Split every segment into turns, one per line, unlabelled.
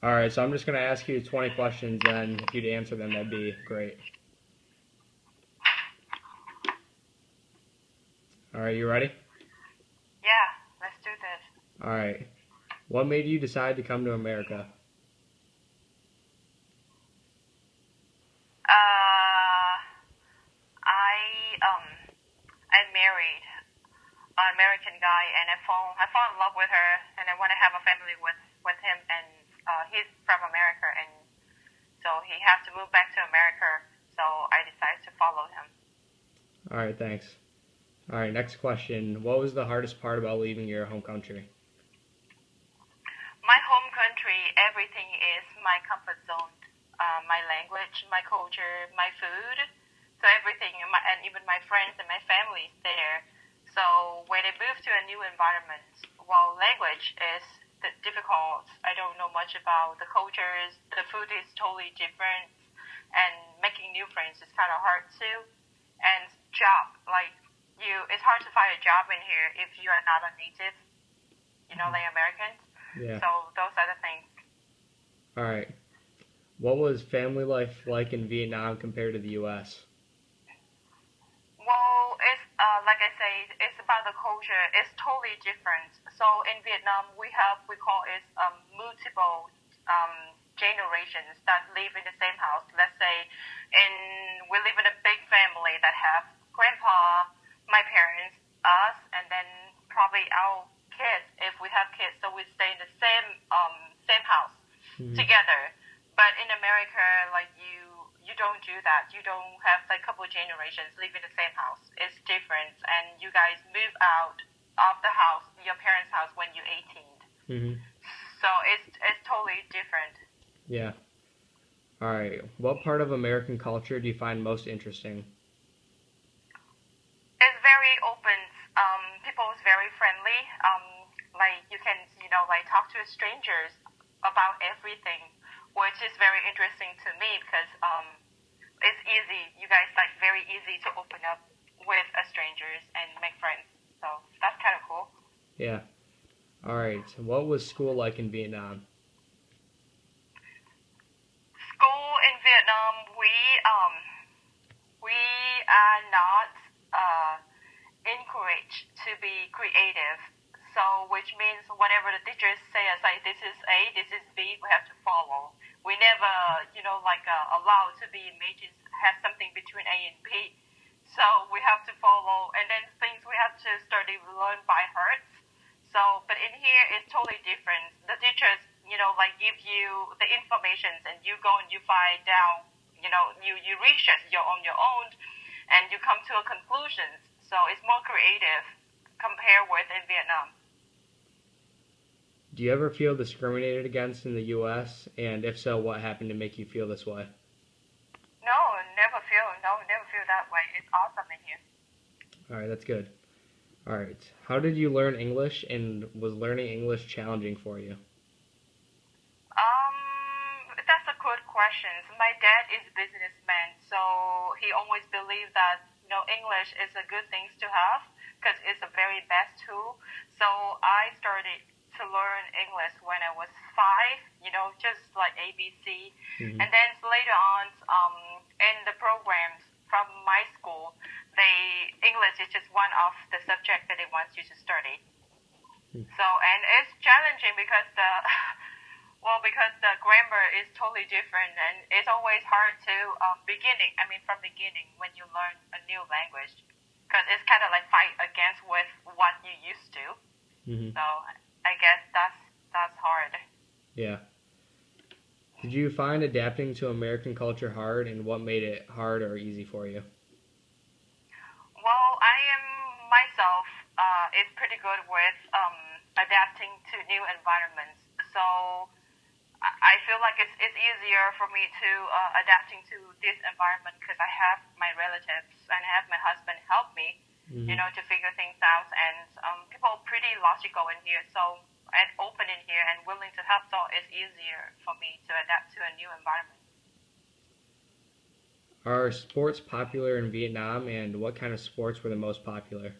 All right, so I'm just going to ask you 20 questions, and if you'd answer them, that'd be great. All right, you ready?
Yeah, let's do this.
All right. What made you decide to come to America?
Uh, I um I married an American guy, and I fall in love with her, and I want to have a family with him, and he's from America, and so he has to move back to America. So I decided to follow him.
All right, thanks. All right, next question. What was the hardest part about leaving your home country?
My home country, everything is my comfort zone. My language, my culture, my food. So everything, and even my friends and my family is there. So when I move to a new environment, while language is difficult, I don't know much about the cultures. The food is totally different, and making new friends is kind of hard too. And job, like it's hard to find a job in here if you are not a native, like Americans.
Yeah.
So those are the things.
All right. What was family life like in Vietnam compared to the U.S.?
Well, it's like I say, it's about the culture. It's totally different. So in Vietnam, we call it multiple generations that live in the same house. Let's say, we live in a big family that have grandpa, my parents, us, and then probably our kids if we have kids. So we stay in the same house together. But in America, like you don't do that. You don't have like a couple generations live in the same house. It's different, and you guys move out of the house, your parents' house, when you're 18.
Mm-hmm.
So it's totally different.
Yeah. All right. What part of American culture do you find most interesting?
It's very open. People is very friendly. Like you can like talk to strangers about everything, which is very interesting to me because it's easy. You guys like very easy to open up with strangers and make friends. So that's kind of cool.
Yeah. All right. What was school like in Vietnam?
School in Vietnam, we are not uh, encouraged to be creative. So, which means whatever the teachers say, as like this is A, this is B, we have to follow. We never, like allowed to be imagines have something between A and B. So we have to follow, and then things we have to study, we learn by heart. So, but in here it's totally different. The teachers, like give you the information, and you go and you find down, you research on your own, and you come to a conclusion. So it's more creative compared with in Vietnam.
Do you ever feel discriminated against in the U.S.? And if so, what happened to make you feel this way?
No, never feel that way. It's awesome in here.
All right, that's good. All right. How did you learn English, and was learning English challenging for you?
That's a good question. My dad is a businessman, so he always believed that English is a good thing to have because it's a very best tool. So I started to learn English when I was 5, just like ABC.
Mm-hmm.
And then later on, in the programs from my school, English is just one of the subjects that they want you to study. So, and it's challenging because because the grammar is totally different, and it's always hard to from beginning when you learn a new language, because it's kind of like fight against with what you used to.
Mm-hmm.
So I guess that's hard.
Yeah. Did you find adapting to American culture hard, and what made it hard or easy for you?
Well, I am myself is pretty good with adapting to new environments. So I feel like it's easier for me to adapting to this environment because I have my relatives and I have my husband help me, to figure things out. And people are pretty logical in here, so and open in here and willing to help. So it's easier for me to adapt to a new environment.
Are sports popular in Vietnam, and what kind of sports were the most popular?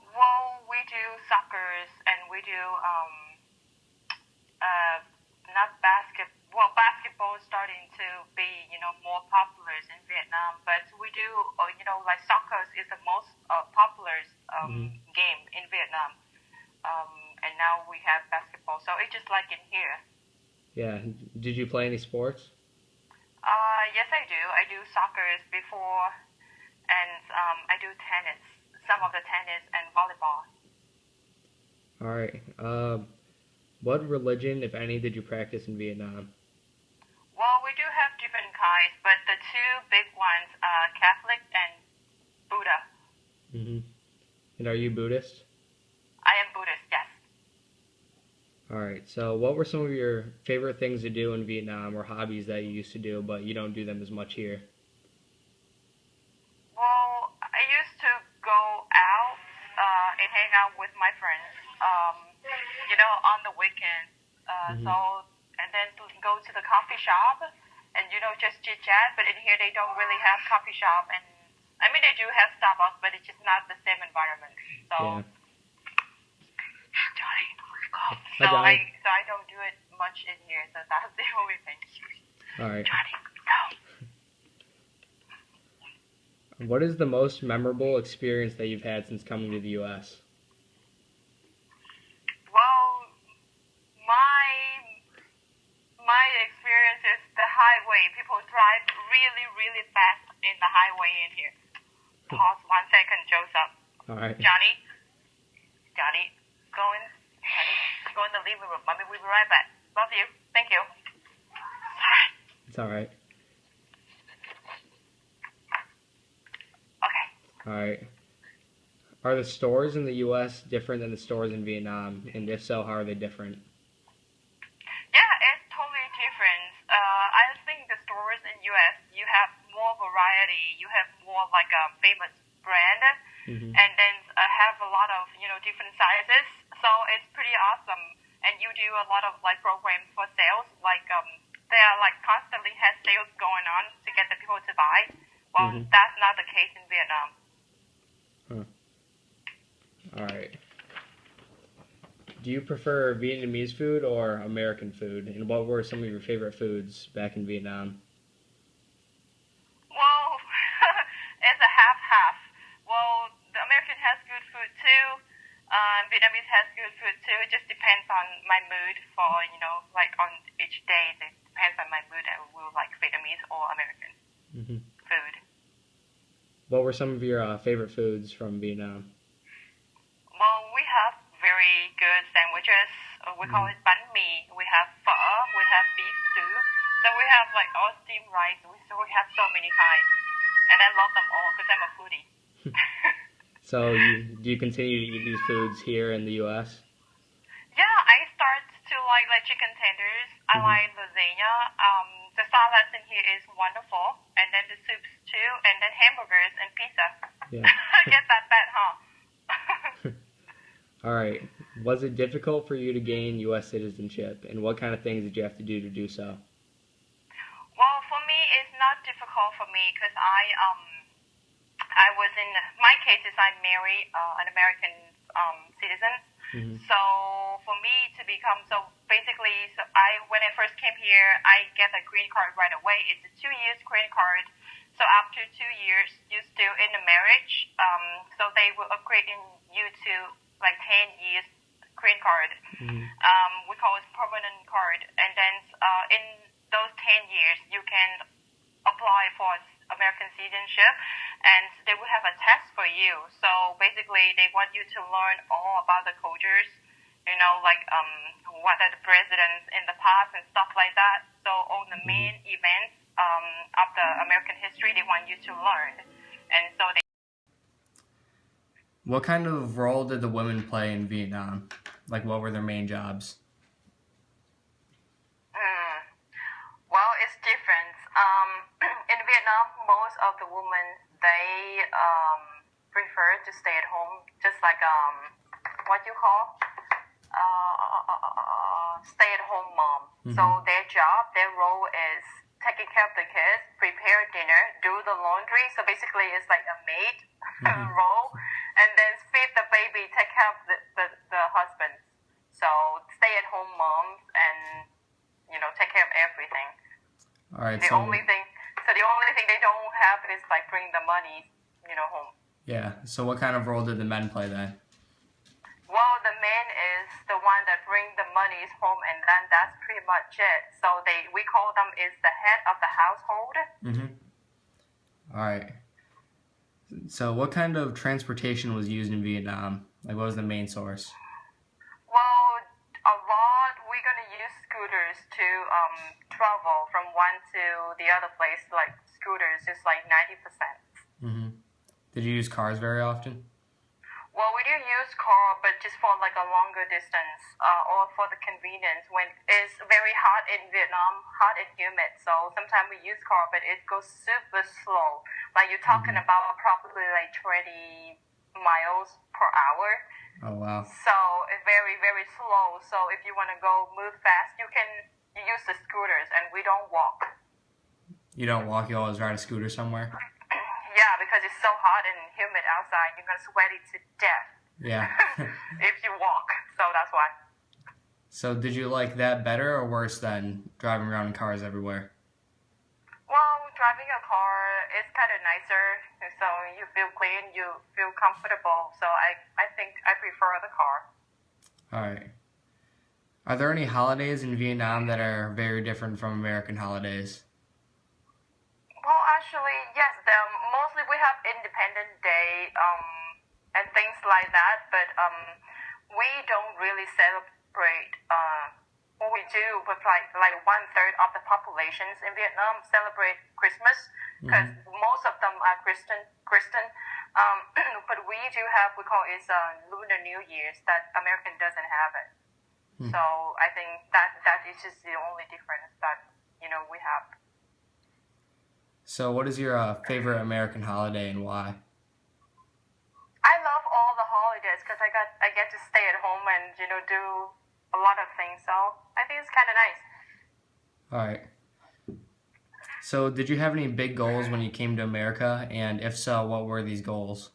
Well, we do soccer and we do uh, not popular in Vietnam, but we do, like soccer is the most popular
Hmm.
game in Vietnam. Um, and now we have basketball, so it's just like in here.
Yeah. Did you play any sports?
Yes, I do. I do soccer before, and I do tennis, some of the tennis and volleyball.
All right. What religion, if any, did you practice in Vietnam?
Well, we do have different kinds, but the two big ones are Catholic and Buddha.
Hmm. And are you Buddhist?
I am Buddhist, yes.
All right. So, what were some of your favorite things to do in Vietnam or hobbies that you used to do, but you don't do them as much here?
Well, I used to go out and hang out with my friends, on the weekends.
Hmm.
And then to go to the coffee shop and, just chit chat. But in here, they don't really have coffee shop. And I mean, they do have Starbucks, but it's just not the same environment.
Yeah.
So, Johnny, go.
Hi, Johnny.
So I don't do it much in here. So that's the only thing.
All right.
Johnny, go.
What is the most memorable experience that you've had since coming to the U.S.?
Well, my my experience is the highway. People drive really, really fast in the highway in here. Pause 1 second, Joseph.
All right.
Johnny, go in the living room. Mommy will be right back. Love you. Thank you. Sorry.
It's all right.
Okay.
All right. Are the stores in the U.S. different than the stores in Vietnam? And if so, how are they different?
Yeah, it's totally different. I think the stores in US you have more variety. You have more like a famous brand,
Hmm.
and then have a lot of different sizes. So it's pretty awesome. And you do a lot of like programs for sales. Like they are like constantly has sales going on to get the people to buy. Well,
Hmm.
that's not the case in Vietnam.
Huh. All right. Do you prefer Vietnamese food or American food? And what were some of your favorite foods back in Vietnam?
Well, it's a half-half. Well, the American has good food too. Vietnamese has good food too. It just depends on my mood for, like on each day. It depends on my mood. I will like Vietnamese or American
Hmm.
food.
What were some of your favorite foods from Vietnam?
Well, we have very good sandwiches. We call it bánh mì. We have pho. We have beef stew. So we have like all steamed rice. So we have so many kinds. And I love them all because I'm a foodie.
So, do you continue to eat these foods here in the U.S.?
Yeah, I start to like chicken tenders. I
Hmm.
like lasagna. The salads in here is wonderful, and then the soups too, and then hamburgers and pizza.
Yeah.
Get that bad, huh?
All right. Was it difficult for you to gain U.S. citizenship, and what kind of things did you have to do so?
Well, for me, it's not difficult for me because I was in my case is I marry an American citizen.
Hmm.
So for me to become basically when I first came here I get a green card right away. It's a 2 years green card. So after 2 years you're still in a marriage. So they will upgrade you to like 10 years green card.
Hmm.
We call it permanent card. And then in those 10 years you can apply for American citizenship, and they will have a test for you. So basically, they want you to learn all about the cultures, like what are the presidents in the past and stuff like that. So all the main events of the American history, they want you to learn, and so they.
What kind of role did the women play in Vietnam? Like, what were their main jobs?
Mm. Well, it's different. In Vietnam, most of the women they prefer to stay at home, just like what you call stay-at-home mom.
Mm-hmm.
So their role is taking care of the kids, prepare dinner, do the laundry. So basically, it's like a maid role, and then feed the baby, take care of the husband. So stay-at-home moms and take care of everything.
All right.
The only thing have is like bring the money, home.
Yeah. So what kind of role did the men play then?
Well, the man is the one that bring the monies home, and then that's pretty much it. So we call them is the head of the household.
Mm-hmm. All right. So what kind of transportation was used in Vietnam? Like, what was the main source?
Well, a lot we're gonna use scooters to travel from one to the other place. Like scooters, just like 90%.
Mm-hmm. Did you use cars very often?
Well, we do use car, but just for like a longer distance, or for the convenience. When it's very hot in Vietnam, hot and humid, so sometimes we use car, but it goes super slow. Like you're talking about probably like 20 miles per hour.
Oh wow.
So it's very, very slow. So if you want to go move fast, you use the scooters, and we don't walk.
You don't walk, you always ride a scooter somewhere?
Yeah, because it's so hot and humid outside, you're gonna sweat it to death.
Yeah.
If you walk, so that's why.
So did you like that better or worse than driving around in cars everywhere?
Well, driving a car is kind of nicer, so you feel clean, you feel comfortable. So I think I prefer the car.
All right. Are there any holidays in Vietnam that are very different from American holidays?
Well, actually, yes. Mostly we have Independence Day and things like that, but we don't really celebrate. What we do with like 1/3 of the populations in Vietnam celebrate Christmas because most of them are Christian. But we do have we call it Lunar New Year's that American doesn't have it. So I think that is just the only difference that we have.
So what is your favorite American holiday and why?
I love all the holidays because I get to stay at home and do a lot of things. So I think it's kind of nice.
All right. So did you have any big goals when you came to America? And if so, what were these goals?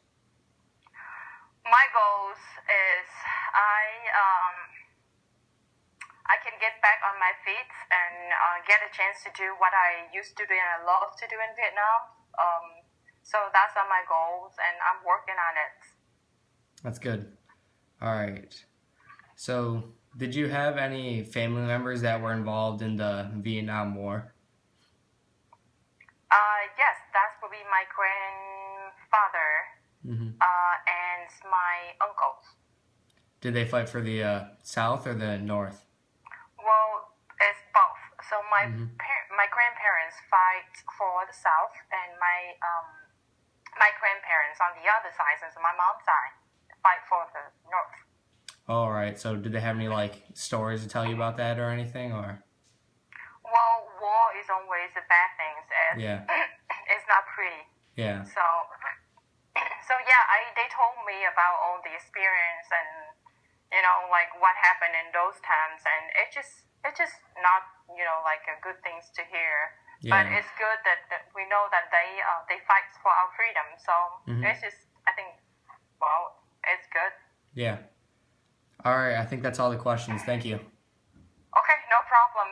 My goals is I can get back on my feet and get a chance to do what I used to do and I love to do in Vietnam. So that's are my goals, and I'm working on it.
That's good. All right. So did you have any family members that were involved in the Vietnam War?
Yes, that would be my grandfather and my uncles.
Did they fight for the South or the North?
Well, it's both. So my grandparents fight for the South, and my grandparents on the other side, so my mom's side, fight for the North.
All right. So did they have any stories to tell you about that or anything, or?
Well, war is always a bad thing.
Yeah.
It's not pretty.
Yeah.
So yeah, they told me about all the experience and like what happened in those times, and it's just not like a good things to hear. Yeah. But it's good that we know that they fight for our freedom. So it's just I think it's good.
Yeah. All right. I think that's all the questions. Thank you.
Okay, no problem.